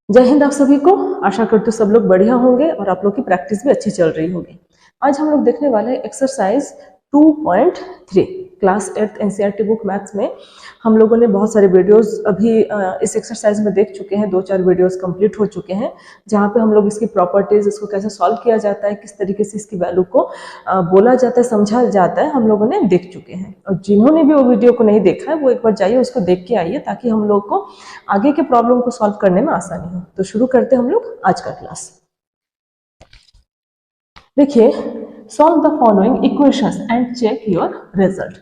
जय हिंद आप सभी को। आशा करती हूँ सब लोग बढ़िया होंगे और आप लोग की प्रैक्टिस भी अच्छी चल रही होगी। आज हम लोग देखने वाले हैं exercise 2.3 class 8 NCERT book maths में। हम लोगों ने बहुत सारे वीडियोस अभी इस एक्सरसाइज में देख चुके हैं, 2-4 वीडियोस कंप्लीट हो चुके हैं जहाँ पे हम लोग इसकी प्रॉपर्टीज, इसको कैसे सॉल्व किया जाता है, किस तरीके से इसकी वैल्यू को बोला जाता है, समझा जाता है, हम लोगों ने देख चुके हैं। और जिन्होंने भी वो वीडियो को नहीं देखा है वो एक बार जाइए उसको देख के आइए ताकि हम लोग को आगे के प्रॉब्लम को सॉल्व करने में आसानी हो। तो शुरू करते हैं हम लोग आज का क्लास। देखिए, solve the following equations and check your result.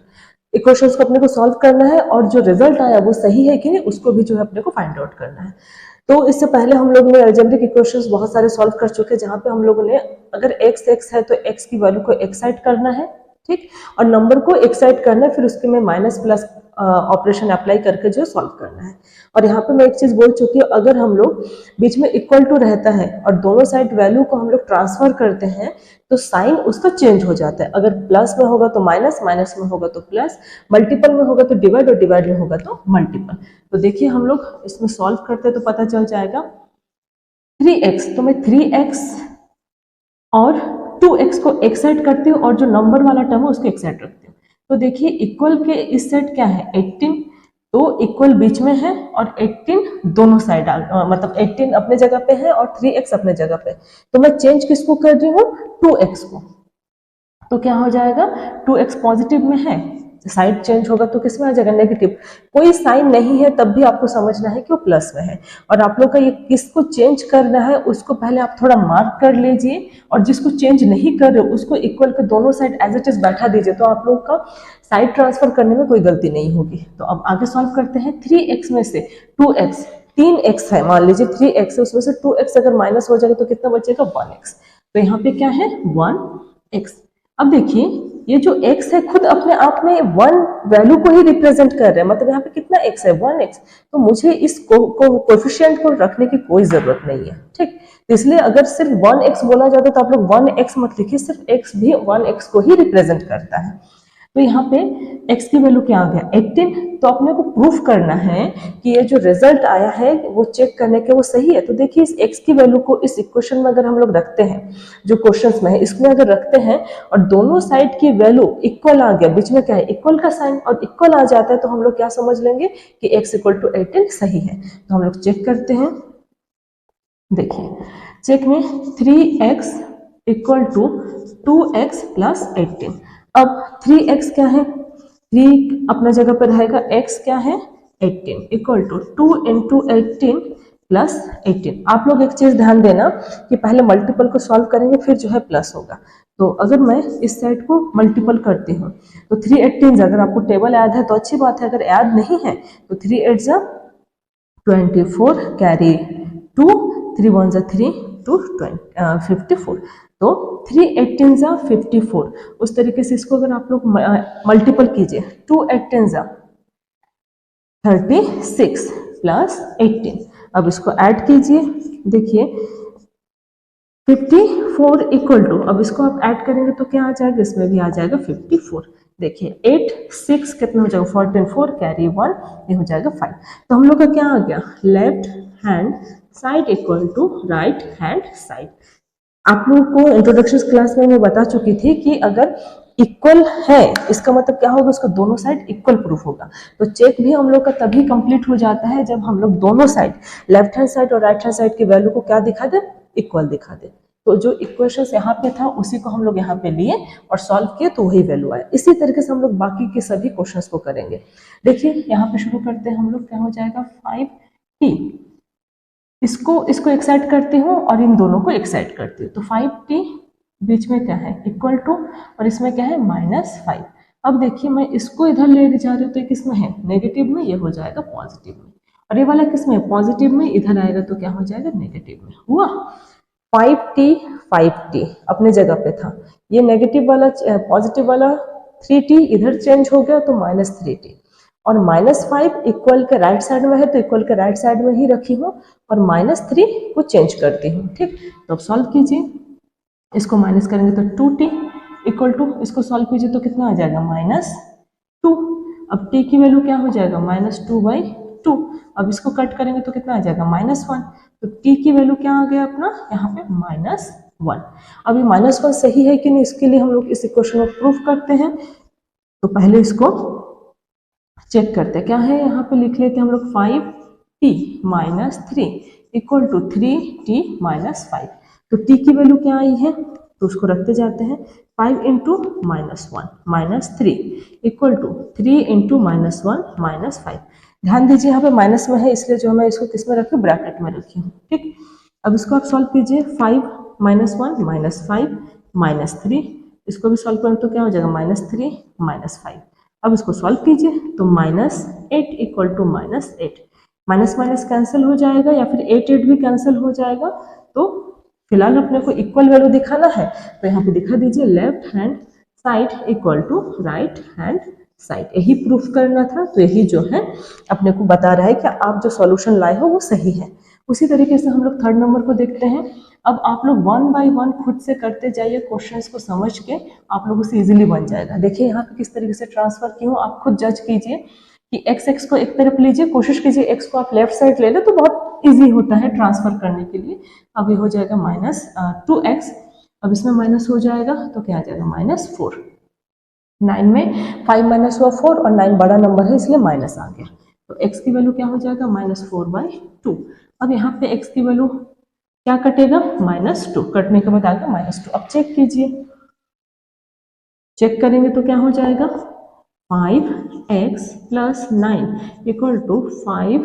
Equations को अपने को सॉल्व करना है और जो रिजल्ट आया वो सही है कि नहीं उसको भी जो है अपने को फाइंड आउट करना है। तो इससे पहले हम लोग ने अलजेब्रिक इक्वेशंस बहुत सारे सॉल्व कर चुके हैं जहां पे हम लोगों ने अगर x है तो x की वैल्यू को एक साइड करना है, ठीक, और नंबर को एक साइड करना है, फिर उसके में माइनस प्लस ऑपरेशन अप्लाई करके जो सॉल्व करना है। और यहाँ पे मैं एक चीज बोल चुकी हूँ, अगर हम लोग बीच में इक्वल टू रहता है और दोनों साइड वैल्यू को हम लोग ट्रांसफर करते हैं तो साइन उसका चेंज हो जाता है। अगर प्लस में होगा तो माइनस, माइनस में होगा तो प्लस, मल्टीपल में होगा तो डिवाइड और डिवाइड में होगा तो मल्टीपल। तो देखिए हम लोग इसमें सॉल्व करते हैं तो पता चल जाएगा 3x, तो मैं 3x और 2x को एक साइड करती हूँ और जो नंबर वाला टर्म है उसको एक साइड रखती हूँ। तो देखिए इक्वल के इस साइड क्या है 18, तो इक्वल बीच में है और 18 दोनों साइड मतलब 18 अपने जगह पे है और 3x अपने जगह पे। तो मैं चेंज किसको कर रही हूँ 2x को, तो क्या हो जाएगा 2x पॉजिटिव में है, साइड चेंज होगा तो किसमें आ जाएगा नेगेटिव। कोई साइन नहीं है तब भी आपको समझना है कि वो प्लस में है। और आप लोग का ये किसको चेंज करना है उसको पहले आप थोड़ा मार्क कर लीजिए और जिसको चेंज नहीं कर रहे उसको इक्वल के दोनों साइड एज इट इज बैठा दीजिए, तो आप लोग का साइड ट्रांसफर करने में कोई गलती नहीं होगी। तो अब आगे सॉल्व करते हैं। 3x में से 2x, 3x है मान लीजिए 3x है, उसमें से 2x अगर माइनस हो जाएगा तो कितना बचेगा 1x। तो यहाँ पे क्या है 1x। अब देखिए ये जो x है खुद अपने आप में 1 वैल्यू को ही रिप्रेजेंट कर रहा है, मतलब यहाँ पे कितना x है 1x। तो मुझे इस कोएफिशिएंट को रखने की कोई जरूरत नहीं है, ठीक। इसलिए अगर सिर्फ 1x बोला जाता तो आप लोग 1x मत लिखिए, सिर्फ x भी 1x को ही रिप्रेजेंट करता है। तो यहाँ पे x की वैल्यू क्या आ गया 18। तो अपने को प्रूफ करना है कि ये जो रिजल्ट आया है वो चेक करने के वो सही है। तो देखिए इस x की वैल्यू को इस इक्वेशन में अगर हम लोग रखते हैं, जो क्वेश्चंस में है इसमें अगर रखते हैं और दोनों साइड की वैल्यू इक्वल आ गया, बीच में क्या है इक्वल का साइन और इक्वल आ जाता है, तो हम लोग क्या समझ लेंगे कि x इक्वल टू 18 सही है। तो हम लोग चेक करते हैं। देखिए चेक में 3x equal to 2x plus 18। अब 3x क्या है, 3 अपना जगह पर रहेगा, x क्या है 18 इक्वल टू 2 इंटू 18 प्लस 18। आप लोग एक चीज ध्यान देना कि पहले मल्टीपल को सॉल्व करेंगे फिर जो है प्लस होगा। तो अगर मैं इस साइड को मल्टीपल करती हूँ तो 3 18, अगर आपको टेबल याद है तो अच्छी बात है, अगर याद नहीं है तो 3 8 जा 24 कैरी 2, 3 1 जा 3 2 54। तो 3 18 जा 54। उस तरीके से इसको अगर आप लोग मल्टीपल कीजिए 2 18 जा 36 प्लस 18। अब इसको ऐड कीजिए, देखिए 54 इक्वल टू, अब इसको आप ऐड करेंगे तो क्या आ जाएगा, इसमें भी आ जाएगा 54। देखिए 8 6 कितना हो जाएगा 14 4 कैरी 1, ये हो जाएगा 5। तो हम लोग का क्या आ गया left hand side equal to right hand side. आप लोगों को इंट्रोडक्शन क्लास में मैं बता चुकी थी कि अगर इक्वल है इसका मतलब क्या होगा, उसका दोनों साइड इक्वल प्रूफ होगा। तो चेक भी हम लोग का तभी कंप्लीट हो जाता है जब हम लोग दोनों साइड लेफ्ट हैंड साइड और राइट हैंड साइड की वैल्यू को क्या दिखा दे, इक्वल दिखा दे। तो जो इक्वेशन यहाँ पे था उसी को हम लोग यहाँ पे लिए और सॉल्व किए तो वही वैल्यू आया। इसी तरीके से हम लोग बाकी के सभी क्वेश्चंस को करेंगे। देखिए यहाँ पे शुरू करते हैं हम लोग, क्या हो जाएगा 5t, इसको एक साइड करती हूँ और इन दोनों को एक साइड करती हूँ। तो 5t बीच में क्या है इक्वल टू और इसमें क्या है -5। अब देखिए मैं इसको इधर ले जा रही हूँ तो किस में है नेगेटिव में, ये हो जाएगा पॉजिटिव में। और ये वाला किस में पॉजिटिव में, इधर आएगा तो क्या हो जाएगा नेगेटिव में। हुआ 5t अपने जगह पे था, ये नेगेटिव वाला पॉजिटिव वाला 3t इधर चेंज हो गया तो -3t। और -5 इक्वल के राइट साइड में है तो इक्वल के राइट साइड में ही रखी हूँ और -3 को चेंज करती हूँ, ठीक। तो अब सॉल्व कीजिए, इसको माइनस करेंगे तो 2t इक्वल टू, इसको सॉल्व कीजिए तो कितना आ जाएगा -2। अब t की वैल्यू क्या हो जाएगा -2/2। 2। अब इसको कट करेंगे तो कितना आ जाएगा -1। तो t की वैल्यू क्या आ गया अपना यहाँ पे -1। अब ये -1 सही है कि नहीं, इसके लिए हम लोग इस इक्वेशन को प्रूफ करते हैं। तो पहले इसको चेक करते हैं, क्या है यहाँ पे लिख लेते हैं हम लोग 5t - 3 = 3t - 5। तो t की वैल्यू क्या आई है तो उसको रखते जाते हैं। 5 × -1 - 3 = 3 × -1 - 5। ध्यान दीजिए यहाँ पे माइनस में है, इसलिए जो मैं इसको किस में रखी, ब्रैकेट में रखी हूँ। ठीक, अब इसको आप सॉल्व कीजिए। 5 - 1 - 5 - 3, इसको भी सॉल्व करें तो क्या हो जाएगा -3 - 5। अब इसको सॉल्व कीजिए तो -8 = -8, माइनस माइनस कैंसिल हो जाएगा या फिर 8 भी कैंसिल हो जाएगा। तो फिलहाल अपने को इक्वल वैल्यू दिखाना है, तो यहाँ पे दिखा दीजिए left hand side = right hand side, यही प्रूफ करना था। तो यही जो है अपने को बता रहा है कि आप जो सॉल्यूशन लाए हो वो सही है। उसी तरीके से हम लोग थर्ड नंबर को देखते हैं। अब आप लोग 1 बाय 1 खुद से करते जाइए, क्वेश्चंस को समझ के आप लोगों से इजीली बन जाएगा। देखिए यहाँ पे किस तरीके से ट्रांसफर की हूँ, आप खुद जज कीजिए कि x को एक तरफ लीजिए, कोशिश कीजिए x को आप लेफ्ट साइड ले लो तो बहुत इजी होता है ट्रांसफर करने के लिए। अब ये हो जाएगा -2x, अब इसमें माइनस हो जाएगा तो क्या आ जाएगा -4। 9 में 5 माइनस हुआ 4 और 9 बड़ा नंबर है इसलिए माइनस आ गया। तो x की वैल्यू क्या हो जाएगा -4/2। अब यहाँ पे x की वैल्यू क्या कटेगा -2, कटने के बाद आ गया -2। अब चेक कीजिए, चेक करेंगे तो क्या हो जाएगा 5x + 9 = 5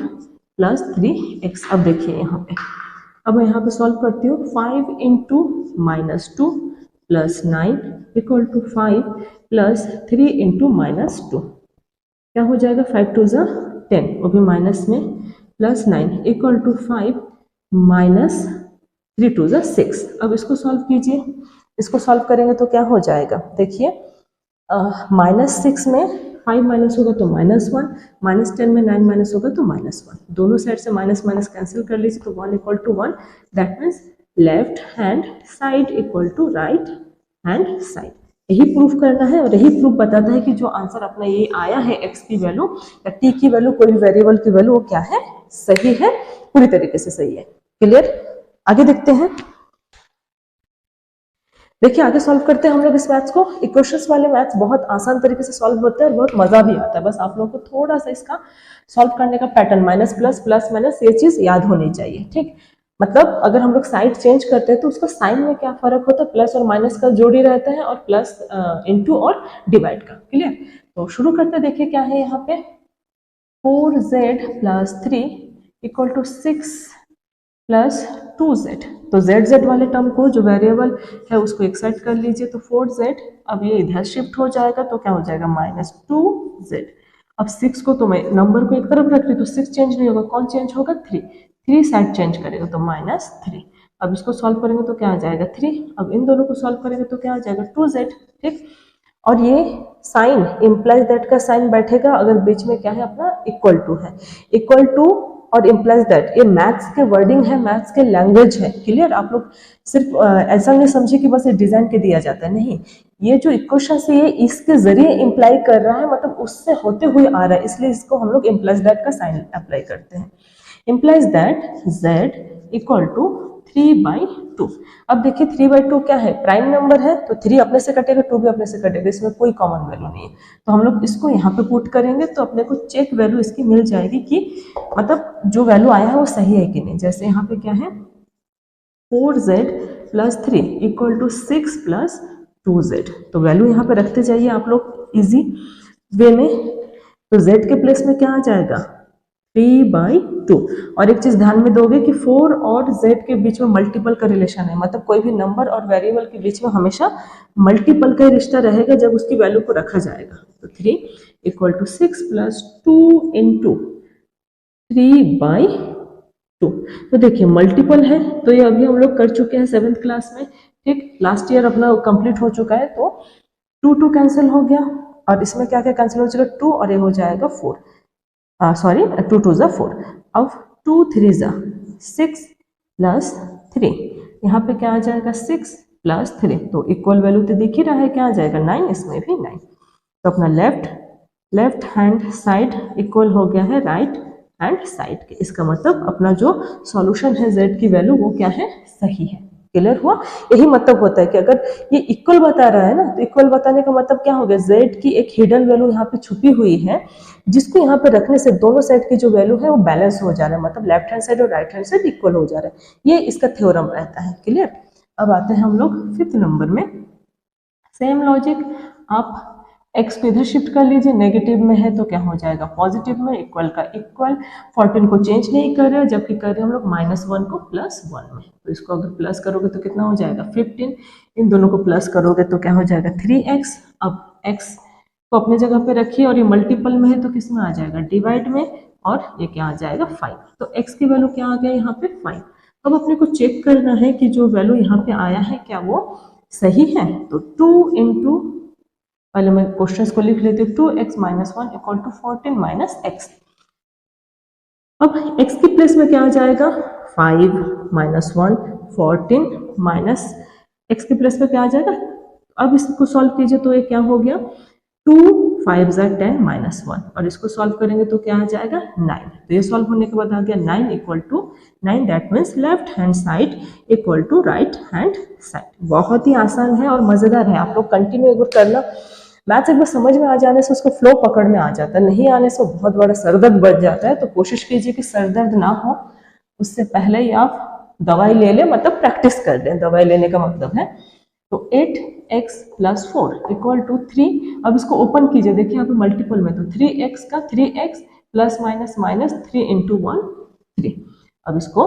+ 3x। अब देखिए यहाँ पे, अब मैं यहाँ पे सॉल्व करती हूँ। 5 × -2 + 9 = 5 + 3 × -2, क्या हो जाएगा 5 2 ज़ा 10, वो भी माइनस में, +9 = 5 - 3 2 ज़ा 6। अब इसको सॉल्व कीजिए, इसको सॉल्व करेंगे तो क्या हो जाएगा, देखिए -6 में 5 माइनस होगा तो -1, -10 में 9 माइनस होगा तो -1, दोनों साइड से माइनस माइनस कैंसिल कर लीजिए तो 1 = 1। That means left hand side = right hand side. यही प्रूफ करना है और यही प्रूफ बताता है कि जो आंसर अपना ये आया है x की वैल्यू या t की वैल्यू, कोई वेरिएबल की वैल्यू, वो क्या है, सही है, पूरी तरीके से सही है। क्लियर, आगे देखते हैं। देखिए आगे सॉल्व करते हैं हम लोग इस मैथ्स को। इक्वेशंस वाले मैथ्स बहुत आसान तरीके से सॉल्व होते हैं और बहुत मजा भी आता है। बस आप लोगों को थोड़ा सा इसका सॉल्व करने का pattern, minus plus plus minus, ये चीज याद होनी चाहिए। ठीक, मतलब अगर हम लोग साइड चेंज करते हैं तो उसका साइन में क्या फर्क होता है, प्लस और माइनस का जोड़ी रहता है और प्लस इंटू और डिवाइड का। क्लियर, तो शुरू करते हैं। देखिए क्या है यहाँ पे, 4z + 3 = 6 + 2z। तो z वाले टर्म को, जो वेरिएबल है, उसको एक साइड कर लीजिए तो 4z, अब ये इधर शिफ्ट हो जाएगा तो क्या हो जाएगा -2z। अब 6 को तो मैं नंबर को एक तरफ रख रही तो 6 चेंज नहीं होगा, कौन चेंज होगा 3 साइड चेंज करेगा तो -3। अब इसको सॉल्व करेंगे तो क्या आ जाएगा 3। अब इन दोनों को सॉल्व करेंगे तो क्या आ जाएगा 2z। ठीक, और ये साइन इम्प्लाइज दैट का साइन बैठेगा अगर बीच में क्या है अपना =, है =, और इम्प्लाइज दैट, ये मैथ्स के वर्डिंग है, मैथ्स के लैंग्वेज है। क्लियर, आप लोग सिर्फ ऐसा नहीं समझिए कि बस ये डिजाइन के दिया जाता है, नहीं, ये जो इक्वेशन है ये इसके जरिए इम्प्लाई कर रहा है, मतलब उससे होते हुए आ रहा है, इसलिए इसको हम लोग इम्प्लाइज दैट का साइन अप्लाई करते हैं। Implies that z = 3/2। अब देखिए 3/2 क्या है, प्राइम नंबर है तो 3 अपने से कटेगा, 2 भी अपने से कटेगा, इसमें कोई कॉमन वैल्यू नहीं है। तो हम लोग इसको यहाँ पे पुट करेंगे तो अपने को चेक वैल्यू इसकी मिल जाएगी कि मतलब जो वैल्यू आया है वो सही है कि नहीं। जैसे यहाँ पे क्या है 4z + 3 = 6 + 2z, तो वैल्यू यहाँ पे रखते जाइए आप लोग इजी वे में। तो z के प्लेस में क्या आ जाएगा 3/2। और एक चीज ध्यान में दोगे कि 4 और z के बीच में मल्टीपल का रिलेशन है, मतलब कोई भी नंबर और वेरिएबल के बीच में हमेशा मल्टीपल का रिश्ता रहेगा जब उसकी वैल्यू को रखा जाएगा। तो 3 = 6 + 2 × 3/2। तो देखिए मल्टीपल है, तो ये अभी हम लोग कर चुके हैं 7th क्लास में। ठीक, लास्ट ईयर अपना कंप्लीट हो चुका है, तो 2 कैंसिल हो गया और इसमें क्या क्या कैंसिल हो जाएगा 2 और ये हो जाएगा 4, सॉरी 2 2 ज़ा 4। अब 2 3 ज़ा 6 + 3, यहाँ पे क्या आ जाएगा 6 + 3, तो इक्वल वैल्यू तो दिख ही रहा है, क्या आ जाएगा 9, इसमें भी 9। तो अपना लेफ्ट हैंड साइड इक्वल हो गया है राइट हैंड साइड के। इसका मतलब अपना जो सॉल्यूशन है z की वैल्यू वो क्या है, सही है। क्लियर हुआ? यही मतलब होता है कि अगर ये इक्वल बता रहा है ना, तो इक्वल बताने का मतलब क्या हो गया, z की एक हिडन वैल्यू यहाँ पे छुपी हुई है, जिसको यहाँ पे रखने से दोनों साइड की जो वैल्यू है वो बैलेंस हो जा रहा है, मतलब लेफ्ट हैंड साइड और राइट हैंड साइड इक्वल हो जा रहा है। ये इसका थ्योरम रहता है। क्लियर? अब आते हैं हम लोग 5th नंबर में। सेम लॉजिक, आप x को इधर शिफ्ट कर लीजिए, नेगेटिव में है तो क्या हो जाएगा, पॉजिटिव में, इक्वल का इक्वल, 14 को चेंज नहीं कर रहे जबकि कर रहे हैं हम लोग -1 को +1 में, तो इसको अगर प्लस करोगे तो कितना हो जाएगा 15, इन दोनों को प्लस करोगे तो क्या हो जाएगा 3x। अब x को अपनी जगह पे रखिए और ये मल्टीपल में है तो किस में आ जाएगा, डिवाइड में, और ये क्या आ जाएगा 5, तो x की वैल्यू क्या आ गया यहाँ पे 5। अब अपने को चेक करना है कि जो वैल्यू यहाँ पे आया है क्या वो सही है, तो 2 इंटू, पहले मैं क्वेश्चन को लिख लेती हूँ, 2x - 1 = 14 - x। अब x की प्लेस में क्या आ जाएगा, 5 - 1 14 माइनस x की प्लेस में क्या आ जाएगा। अब इसको सॉल्व कीजिए तो ये क्या हो गया, 2 5 = 10 - 1, और इसको सॉल्व करेंगे तो क्या आ जाएगा 9। तो ये सॉल्व होने के बाद आ गया 9 = 9, that means left hand side equal to right hand side. बहुत ही आसान है और मजेदार है, आप लोग कंटिन्यू एक बार करना। मैथ्स एक बार समझ में आ जाने से उसको फ्लो पकड़ में आ जाता है, नहीं आने से बहुत बड़ा सरदर्द बढ़ जाता है। तो कोशिश कीजिए कि सरदर्द ना हो, उससे पहले ही आप दवाई ले लें, मतलब प्रैक्टिस कर लें। दवाई लेने का मतलब है, तो 8x + 4 = 3। अब इसको ओपन कीजिए, देखिए यहाँ पे मल्टीपल में, तो 3x का 3x प्लस माइनस माइनस 3 × 1 3। अब इसको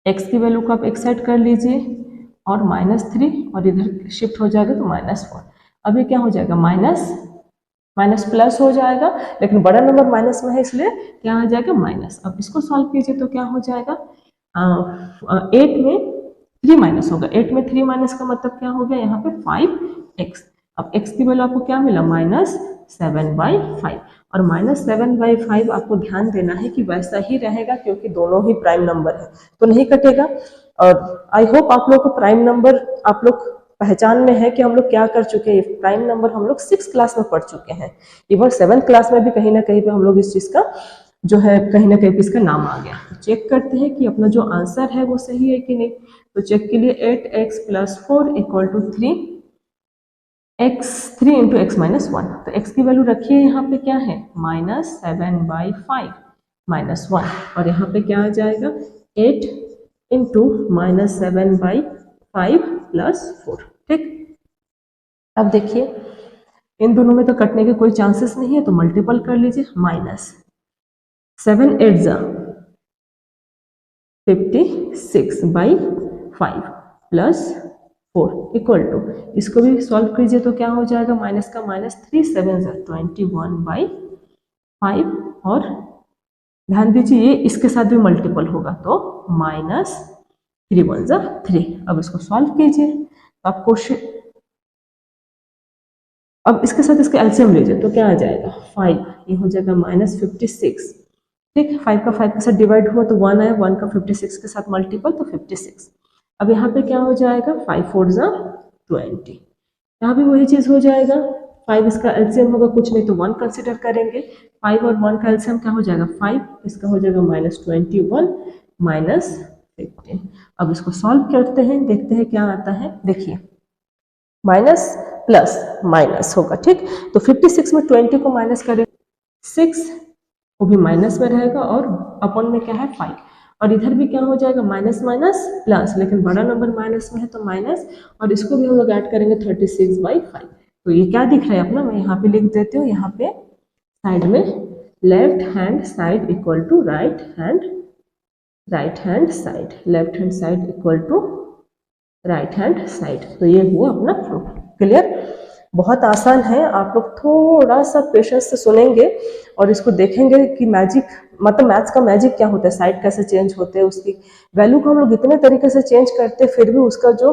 x की वैल्यू को आप एक साइड कर लीजिए और -3, और इधर शिफ्ट हो जाएगा तो -4। अब ये क्या हो जाएगा, माइनस प्लस हो जाएगा, लेकिन बड़ा नंबर माइनस में है इसलिए क्या आ जाएगा माइनस। अब इसको सॉल्व कीजिए तो क्या हो जाएगा, 8 में 3 माइनस होगा, 8 में 3 माइनस का मतलब क्या हो गया यहाँ पे 5x। अब x की वैल्यू आपको क्या मिला, -7/5, और -7/5 आपको ध्यान देना है कि वैसा ही रहेगा क्योंकि दोनों ही प्राइम नंबर है तो नहीं कटेगा। और आई होप आप लोग को प्राइम नंबर आप लोग पहचान में है कि हम लोग क्या कर चुके हैं। प्राइम नंबर हम लोग 6th क्लास में पढ़ चुके हैं, इवन 7th क्लास में भी कहीं ना कहीं पे हम लोग इस चीज का जो है कहीं ना कहीं पे इसका नाम आ गया। तो चेक करते हैं कि अपना जो आंसर है वो सही है कि नहीं। तो चेक के लिए 8x + 4 = 3 × x - 1, तो x की वैल्यू रखिए यहाँ पे क्या है, -7/5 - 1, और यहाँ पे क्या आ जाएगा 8 × -7/5 + 4। ठीक, अब देखिए इन दोनों में तो कटने के कोई चांसेस नहीं है, तो मल्टीपल कर लीजिए, -7 8 = 56/5 + 4 = इसको भी सॉल्व कीजिए तो क्या हो जाएगा, माइनस का माइनस 3 7 = 21/5, और ध्यान दीजिए ये इसके साथ भी मल्टीपल होगा तो -3 1 = 3। अब इसको सॉल्व कीजिए तो आपको अब इसके साथ इसका एलसीएम लीजिए तो क्या आ जाएगा 5, ये हो जाएगा -56। ठीक, 5 का 5 के साथ डिवाइड हुआ तो 1 आया, 1 का 56 के साथ मल्टीपल तो 56। अब यहाँ पे क्या हो जाएगा 5 4 = 20, यहाँ भी वही चीज हो जाएगा। 5 इसका एलसीएम होगा, कुछ नहीं तो 1 कंसिडर करेंगे। 5 और 1 का एलसीएम क्या हो जाएगा 5, इसका हो जाएगा -21 - 15। अब इसको सॉल्व करते हैं, देखते हैं क्या आता है। देखिए माइनस प्लस माइनस होगा, ठीक, तो 56 में 20 को माइनस करें 6, वो भी माइनस में रहेगा, और अपन में क्या है 5, और इधर भी क्या हो जाएगा माइनस माइनस प्लस, लेकिन बड़ा नंबर माइनस में है तो माइनस, और इसको भी हम लोग ऐड करेंगे 36/5। तो ये क्या दिख रहा है अपना, मैं यहाँ पे लिख देती हूँ, यहाँ पे साइड में left hand side equal to right hand side, left hand side equal to right hand side. तो ये हुआ अपना प्रूफ। क्लियर? बहुत आसान है, आप लोग थोड़ा सा पेशेंस से सुनेंगे और इसको देखेंगे कि मैजिक, मतलब मैथ्स का मैजिक क्या होता है, साइड कैसे चेंज होते हैं, उसकी वैल्यू को हम लोग इतने तरीके से चेंज करते हैं, फिर भी उसका जो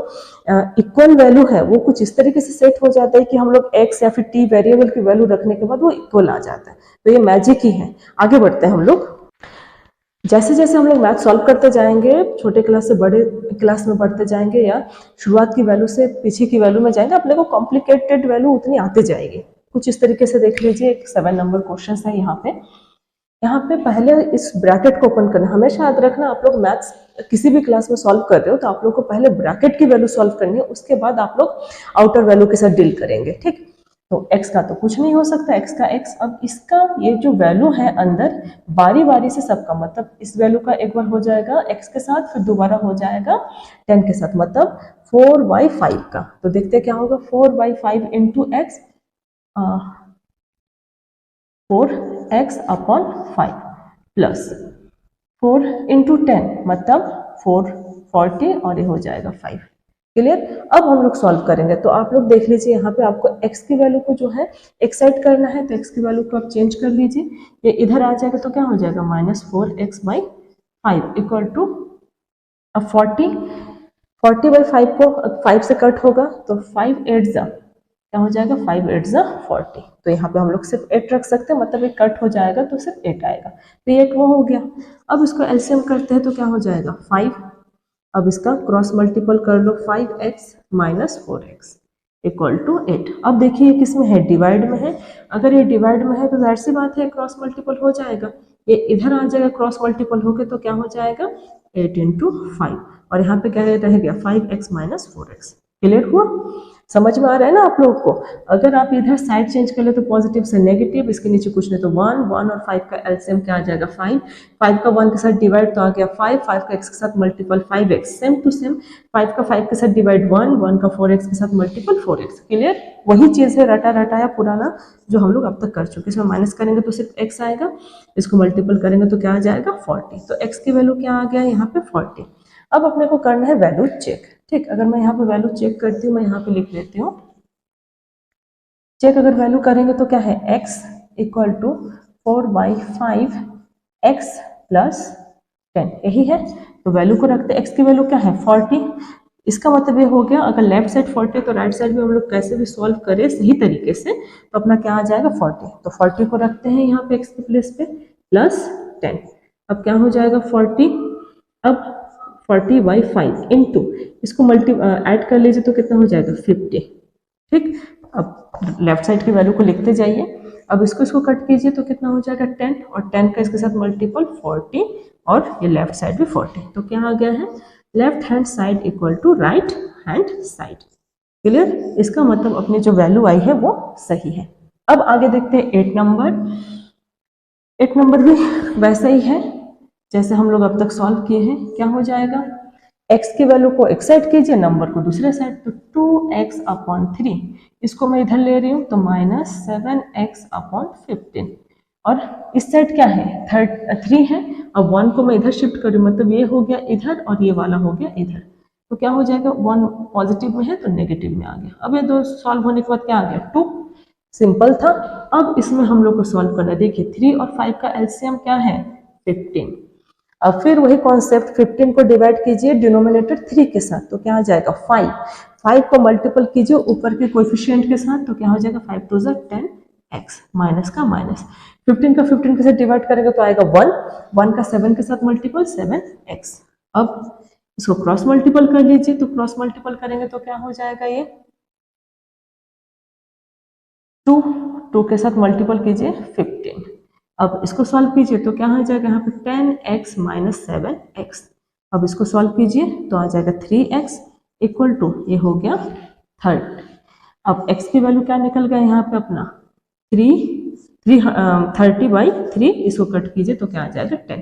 इक्वल वैल्यू है वो कुछ इस तरीके से सेट हो जाता है कि हम लोग x या फिर t वेरिएबल की वैल्यू रखने के बाद वो इक्वल आ जाता है। तो ये मैजिक ही है। आगे बढ़ते हैं हम लोग। जैसे जैसे हम लोग मैथ सॉल्व करते जाएंगे, छोटे क्लास से बड़े क्लास में बढ़ते जाएंगे या शुरुआत की वैल्यू से पीछे की वैल्यू में जाएंगे, अपने को कॉम्प्लिकेटेड वैल्यू उतनी आती जाएगी। कुछ इस तरीके से देख लीजिए, एक 7 नंबर क्वेश्चन है यहाँ पे। यहाँ पे पहले इस ब्रैकेट को ओपन करना, हमेशा याद रखना आप लोग मैथ्स किसी भी क्लास में सॉल्व कर रहे हो तो आप लोग को पहले ब्रैकेट की वैल्यू सॉल्व करनी है, उसके बाद आप लोग आउटर वैल्यू के साथ डील करेंगे, ठीक। तो x का तो कुछ नहीं हो सकता, x का x। अब इसका ये जो वैल्यू है अंदर बारी बारी से सबका, मतलब इस वैल्यू का एक बार हो जाएगा x के साथ, फिर दोबारा हो जाएगा 10 के साथ, मतलब 4/5 का। तो देखते हैं क्या होगा, 4/5 into x, 4x/5 plus 4 into 10 मतलब 440 और ये हो जाएगा 5। क्लियर। अब हम लोग सॉल्व करेंगे, तो आप लोग देख लीजिए यहाँ पे आपको x की वैल्यू को जो है एक साइड करना है, तो x की वैल्यू को आप चेंज कर लीजिए, ये इधर आ जाएगा तो क्या हो जाएगा -4x/5 इक्वल टू, अब 40/5 को 5 से कट होगा तो 5 8 क्या हो जाएगा, 5 8 40। तो यहाँ पे हम लोग सिर्फ 8 रख सकते हैं, मतलब ये कट हो जाएगा तो सिर्फ 8 आएगा, तो ये 8 वो हो गया। अब इसको एलसीएम करते हैं तो क्या हो जाएगा 5, अब इसका क्रॉस मल्टीपल कर लो, 5x - 4x इक्वल टू 8। अब देखिए किस में है, डिवाइड में है, अगर ये डिवाइड में है तो जाहिर सी बात है क्रॉस मल्टीपल हो जाएगा, ये इधर आ जाएगा क्रॉस मल्टीपल होके, तो क्या हो जाएगा 8 इंटू 5, और यहाँ पे क्या रह गया 5x - 4x। क्लियर हुआ, समझ में आ रहा है ना आप लोगों को। अगर आप इधर साइड चेंज कर ले तो पॉजिटिव से नेगेटिव, इसके नीचे कुछ नहीं तो 1 1 और 5 का एलसीएम क्या आ जाएगा 5, 5 का 1 के साथ डिवाइड तो आ गया 5, 5 का x के साथ multiple 5x, same to same 5 का 5 के साथ डिवाइड 1, 1 का 4x के साथ मल्टीपल 4x। क्लियर, वही चीज है रटा रटाया पुराना जो हम लोग अब तक कर चुके। इसमें माइनस करेंगे तो सिर्फ x आएगा, इसको मल्टीपल करेंगे तो क्या आ जाएगा 40, तो x की वैल्यू क्या आ गया यहाँ पे 40। अब अपने को करना है वैल्यू चेक, ठीक। अगर मैं यहाँ पे वैल्यू चेक करती हूँ, मैं यहाँ पे लिख लेती हूँ चेक, अगर वैल्यू करेंगे तो क्या है x equal to 4/5 x plus 10, यही है। तो वैल्यू को रखते हैं, x की वैल्यू क्या है 40, इसका मतलब ये हो गया अगर लेफ्ट साइड 40 तो राइट साइड भी हम लोग कैसे भी सॉल्व करें सही तरीके से तो अपना क्या आ जाएगा 40, तो 40 को रखते हैं यहाँ पे x के प्लेस पे प्लस 10। अब क्या हो जाएगा 40, अब 40/5 इंटू इसको मल्टी ऐड कर लीजिए तो कितना हो जाएगा 50, ठीक। अब लेफ्ट साइड की वैल्यू को लिखते जाइए, अब इसको कट कीजिए तो कितना हो जाएगा 10, और 10 का इसके साथ मल्टीपल 40, और ये लेफ्ट साइड भी 40, तो क्या आ गया है left hand side equal to right hand side. Clear, इसका मतलब अपनी जो वैल्यू आई है वो सही है। अब आगे देखते हैं 8 नंबर। 8 नंबर भी वैसा ही है जैसे हम लोग अब तक सॉल्व किए हैं। क्या हो जाएगा, x की वैल्यू को एक साइड कीजिए, नंबर को दूसरे साइड, तो 2x/3 इसको मैं इधर ले रही हूँ तो -7x/15, और इस साइड क्या है 3 है, अब 1 को मैं इधर शिफ्ट करूँ मतलब ये हो गया इधर और ये वाला हो गया इधर, तो क्या हो जाएगा 1 पॉजिटिव में है तो नेगेटिव में आ गया। अब ये दो सॉल्व होने के बाद क्या आ गया 2, सिंपल था। अब इसमें हम लोग को सॉल्व करना है, देखिए 3 और 5 का एलसीएम क्या है 15, अब फिर वही कॉन्सेप्ट 15 को डिवाइड कीजिए डिनोमिनेटर 3 के साथ तो क्या आ जाएगा 5, 5 को मल्टीपल कीजिए ऊपर के कोएफिशिएंट के साथ तो क्या हो जाएगा 5 2 10x, माइनस का माइनस, 15 का 15 के साथ डिवाइड करेंगे तो आएगा 1, 1 का 7 के साथ मल्टीपल 7x। अब इसको क्रॉस मल्टीपल कर लीजिए, तो क्रॉस मल्टीपल करेंगे तो क्या हो जाएगा ये 2, 2 के साथ मल्टीपल कीजिए 15। अब इसको सॉल्व कीजिए तो क्या हो जाएगा यहाँ पे 10x - 7x। अब इसको सॉल्व कीजिए तो आ जाएगा 3x इक्वल टू ये हो गया 30। अब x की वैल्यू क्या निकल गया यहाँ पे अपना 30/3, इसको कट कीजिए तो क्या आ जाएगा 10,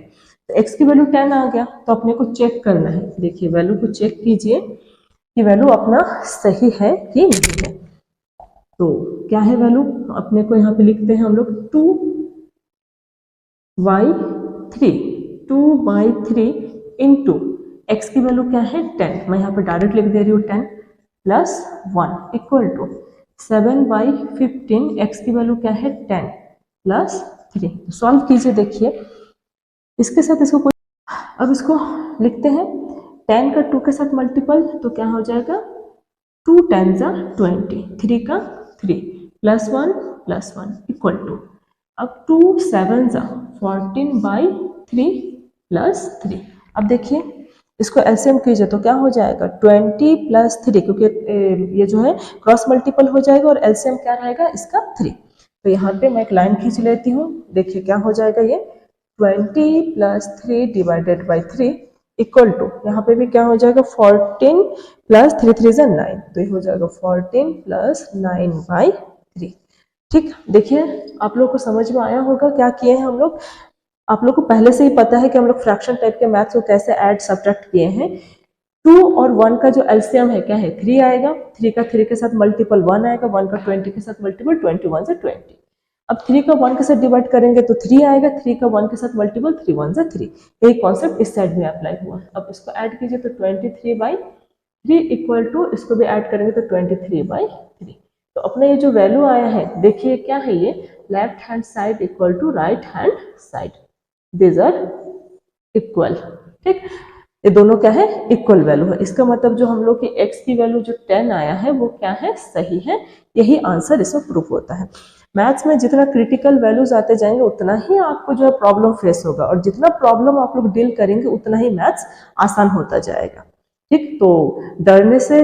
तो x की वैल्यू 10 आ गया। तो अपने को चेक करना है, देखिए वैल्यू को चेक कीजिए कि वैल्यू अपना सही है कि नहीं है। तो क्या है वैल्यू, अपने को यहाँ पे लिखते हैं हम लोग 2/3 इंटू एक्स की वैल्यू क्या है 10, मैं यहाँ पे डायरेक्ट लिख दे रही हूँ 10 प्लस 1 इक्वल टू 7/15, एक्स की वैल्यू क्या है 10 प्लस 3। सॉल्व कीजिए, देखिए इसके साथ इसको कोई, अब इसको लिखते हैं 10 का 2 के साथ मल्टीपल तो क्या हो जाएगा 2 10 20, 3 का 3 प्लस 1 इक्वल टू, अब 2 7 14/3 प्लस 3। अब देखिए इसको एलसीएम कीजिए तो क्या हो जाएगा 20 प्लस 3, क्योंकि ये जो है क्रॉस मल्टीपल हो जाएगा और एलसीएम क्या रहेगा इसका 3। तो यहाँ पे मैं एक लाइन खींच लेती हूँ, देखिए क्या हो जाएगा ये 20 plus 3 divided by 3 equal to, यहाँ पे भी क्या हो जाएगा 14 प्लस 3 3 जा 9, तो ये हो जाएगा 14 प्लस 9 बाई 3। ठीक, देखिए आप लोग को समझ में आया होगा क्या किए हैं हम लोग। आप लोग को पहले से ही पता है कि हम लोग फ्रैक्शन टाइप के मैथ्स को कैसे ऐड सब्ट्रैक्ट किए हैं। 2 और 1 का जो एलसीएम है क्या है 3 आएगा, 3 का 3 के साथ मल्टीपल 1 आएगा, 1 का 20 के साथ मल्टीपल 21 से 20। अब 3 का 1 के साथ डिवाइड करेंगे तो 3 आएगा, 3 का 1 के साथ मल्टीपल 3 1 से 3। यही कॉन्सेप्ट इस साइड में अप्लाई हुआ। अब इसको ऐड कीजिए तो 23/3 इक्वल टू, इसको भी ऐड करेंगे तो 23/3। तो अपना ये जो वैल्यू आया है देखिए क्या है, ये left hand side equal to right hand side, this are equal. ठीक, ये दोनों क्या है इक्वल वैल्यू है। इसका मतलब जो हम लोग की x की वैल्यू जो 10 आया है वो क्या है सही है। यही आंसर इसमें प्रूफ होता है। मैथ्स में जितना क्रिटिकल वैल्यूज आते जाएंगे उतना ही आपको जो है प्रॉब्लम फेस होगा, और जितना प्रॉब्लम आप लोग डील करेंगे उतना ही मैथ्स आसान होता जाएगा। ठीक, तो डरने से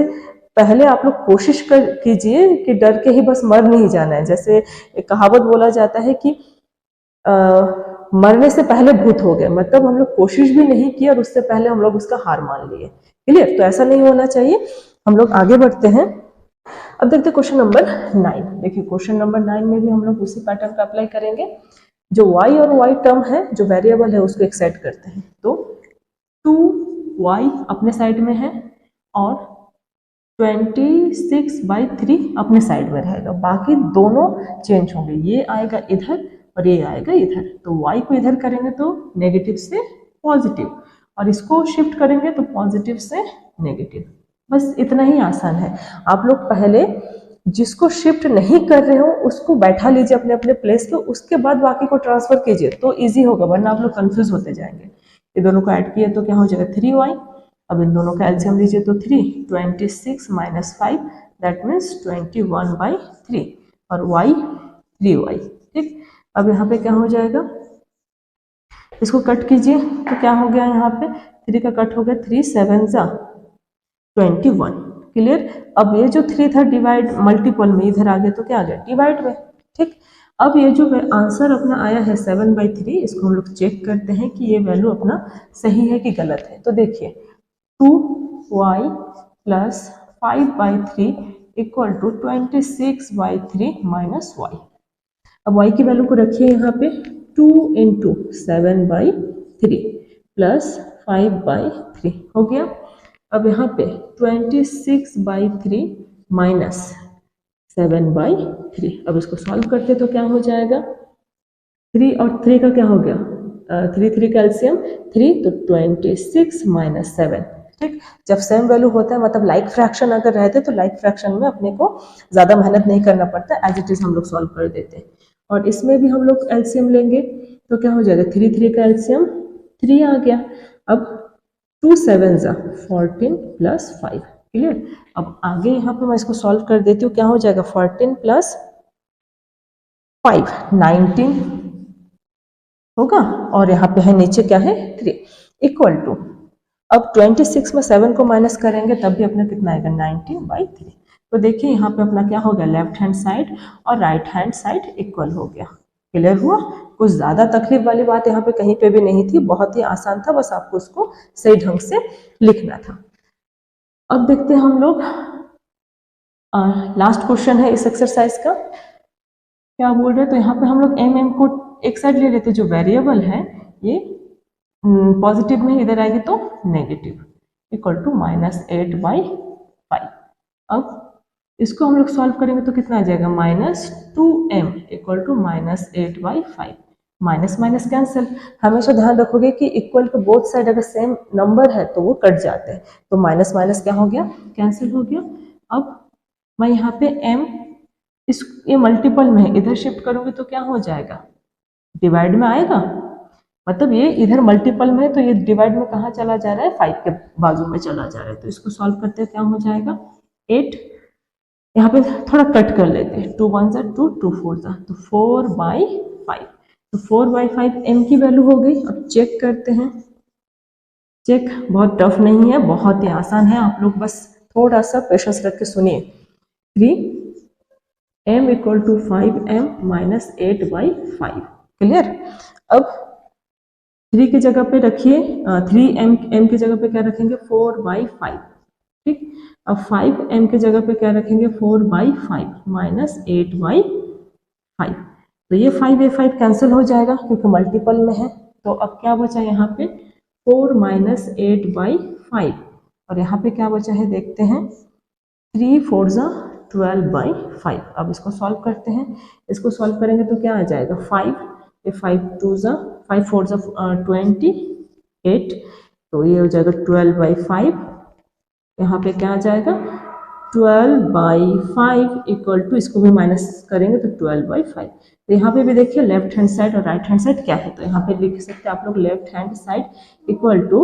पहले आप लोग कोशिश कीजिए कि डर के ही बस मर नहीं जाना है। जैसे एक कहावत बोला जाता है कि मरने से पहले भूत हो गए, मतलब हम लोग कोशिश भी नहीं की और उससे पहले हम लोग उसका हार मान लिए। क्लियर, तो ऐसा नहीं होना चाहिए। हम लोग आगे बढ़ते हैं। अब देखते हैं क्वेश्चन नंबर 9। देखिए क्वेश्चन नंबर 9 में भी हम लोग उसी पैटर्न का अप्लाई करेंगे। जो y और y टर्म है, जो वेरिएबल है, उसको एक सेट करते हैं। तो 2y अपने साइड में है और 26/3 अपने साइड में रहेगा, बाकी दोनों चेंज होंगे। ये आएगा इधर और ये आएगा इधर। तो y को इधर करेंगे तो नेगेटिव से पॉजिटिव, और इसको शिफ्ट करेंगे तो पॉजिटिव से नेगेटिव। बस इतना ही आसान है। आप लोग पहले जिसको शिफ्ट नहीं कर रहे हो उसको बैठा लीजिए अपने अपने प्लेस पे, उसके बाद बाकी को ट्रांसफर कीजिए तो इजी होगा, वरना आप लोग कंफ्यूज होते जाएंगे। ये दोनों को ऐड किया तो क्या हो जाएगा 3y। अब इन दोनों का एलसीएम लीजिए तो 3, 26 - 5 दैट मीन्स 21/3 और y 3y। ठीक, अब यहाँ पे क्या हो जाएगा, इसको कट कीजिए तो क्या हो गया, यहाँ पे 3 का कट हो गया, 3 7 जा 21। क्लियर। अब ये जो 3 था डिवाइड मल्टीपल में इधर आ गया तो क्या आ गया डिवाइड में। ठीक, अब ये जो आंसर अपना आया है 7/3, इसको हम लोग चेक करते हैं कि ये वैल्यू अपना सही है कि गलत है। तो देखिए 2y plus 5/3 equal to 26/3 minus y। अब y की वैल्यू को रखिए यहाँ पे, 2 इंटू 7/3 प्लस 5/3 हो गया। अब यहाँ पे 26/3 माइनस 7/3, अब इसको सॉल्व करते तो क्या हो जाएगा, 3 और 3 का क्या हो गया 3 का एलसीएम 3, तो 26 - 7। ठीक, जब सेम वैल्यू होता है मतलब लाइक फ्रैक्शन अगर रहते तो लाइक फ्रैक्शन में अपने को ज़्यादा मेहनत नहीं करना पड़ता, एज इट इज़ हम लोग सॉल्व कर देते हैं। और इसमें भी हम लोग एलसीएम लेंगे तो क्या हो जाएगा 3 का एलसीएम 3 आ गया। अब 2 7 जा 14 प्लस 5। क्लियर। अब आगे यहाँ पे मैं इसको सॉल्व कर देती हूँ, क्या हो जाएगा 14 प्लस 5 19 होगा, और यहाँ पे है नीचे क्या है 3 इक्वल टू, अब 26 में 7 को माइनस करेंगे तब भी अपना कितना आएगा 19/3। तो देखिए यहाँ पे अपना क्या हो गया, लेफ्ट हैंड साइड और राइट हैंड साइड इक्वल हो गया। क्लियर हुआ। कुछ ज़्यादा तकलीफ वाली बात यहाँ पे कहीं पे भी नहीं थी, बहुत ही आसान था, बस आपको उसको सही ढंग से लिखना था। अब देखते हैं हम लोग लास्ट क्वेश्चन है इस एक्सरसाइज का, क्या बोल रहे हैं। तो यहाँ पे हम लोग एम को एक साइड ले लेते, जो वेरिएबल है ये पॉजिटिव में इधर आएगी तो नेगेटिव इक्वल टू -8/5। अब इसको हम लोग सॉल्व करेंगे तो कितना आ जाएगा -2m equal to -8/5। Minus minus cancel. हमेशा ध्यान रखोगे कि इक्वल के बोथ साइड अगर सेम नंबर है तो वो कट जाते हैं, तो माइनस माइनस क्या हो गया कैंसिल हो गया। अब मैं यहाँ पे m इस ये मल्टीपल में है, इधर शिफ्ट करूंगी तो क्या हो जाएगा डिवाइड में आएगा, मतलब ये इधर मल्टीपल में है तो ये डिवाइड में कहाँ चला जा रहा है 5 के बाजू में चला जा रहा है। तो इसको सॉल्व करते हैं क्या हो जाएगा 8, यहाँ पे थोड़ा कट कर लेते हैं, 2 1 2 2 4 तो 4/5। तो 4/5 m की वैल्यू हो गई। अब चेक करते हैं, चेक बहुत टफ नहीं है, बहुत ही आसान है, आप लोग बस थोड़ा सा पेशेंस रख के सुनिए। 3m equal to 5m - 8/5। Clear. अब 3 की जगह पे रखिए 3m की जगह पे क्या रखेंगे 4/5, ठीक। अब 5m की जगह पे क्या रखेंगे 4/5 माइनस 8/5। तो ये 5 कैंसिल हो जाएगा क्योंकि मल्टीपल में है। तो अब क्या बचा यहाँ पे 4 माइनस 8/5 और यहाँ पे क्या बचा है देखते हैं 3 4 ज़ा 12/5। अब इसको सॉल्व करते हैं। इसको सॉल्व करेंगे तो क्या आ जाएगा 5, ये 5 ज़ा 5 4 ज़ा 28, तो ये हो जाएगा 12/5। यहाँ पे क्या आ जाएगा 12/5 इक्वल टू, इसको भी माइनस करेंगे तो 12/5। तो यहाँ पे भी देखिए लेफ्ट हैंड साइड और राइट हैंड साइड क्या है, तो यहाँ पे लिख सकते हैं आप लोग left hand side equal to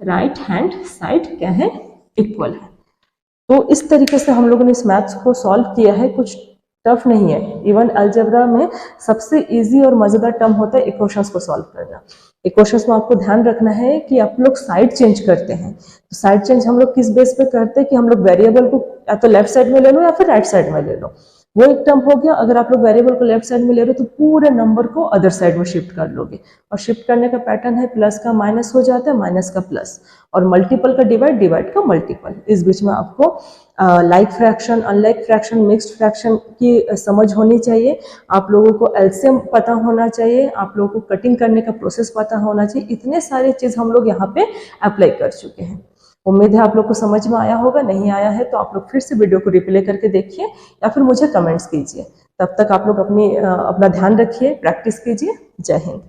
right hand side क्या है इक्वल है। तो इस तरीके से हम लोगों ने इस मैथ्स को सॉल्व किया है, कुछ टफ नहीं है। इवन अलजेब्रा में सबसे इजी और मजेदार टर्म होता है इक्वेशंस को सॉल्व करना। इक्वेशंस में आपको ध्यान रखना है कि आप लोग साइड चेंज करते हैं। तो साइड चेंज हम लोग किस बेस पे करते हैं कि हम लोग वेरिएबल को या तो लेफ्ट साइड में ले लो या फिर राइट साइड में ले लो, वो एक टर्म हो गया। अगर आप लोग वेरिएबल को लेफ्ट साइड में ले रहे हो तो पूरे नंबर को अदर साइड में शिफ्ट कर लोगे, और शिफ्ट करने का पैटर्न है प्लस का माइनस हो जाता है, माइनस का प्लस, और मल्टीपल का डिवाइड, डिवाइड का मल्टीपल। इस बीच में आपको like fraction, unlike fraction, mixed fraction की समझ होनी चाहिए। आप लोगों को एलसीएम पता होना चाहिए, आप लोगों को कटिंग करने का प्रोसेस पता होना चाहिए। इतने सारे चीज़ हम लोग यहाँ पे अप्लाई कर चुके हैं। उम्मीद है आप लोग को समझ में आया होगा। नहीं आया है तो आप लोग फिर से वीडियो को रिप्ले करके देखिए या फिर मुझे कमेंट्स कीजिए। तब तक आप लोग अपना ध्यान रखिए, प्रैक्टिस कीजिए। जय हिंद।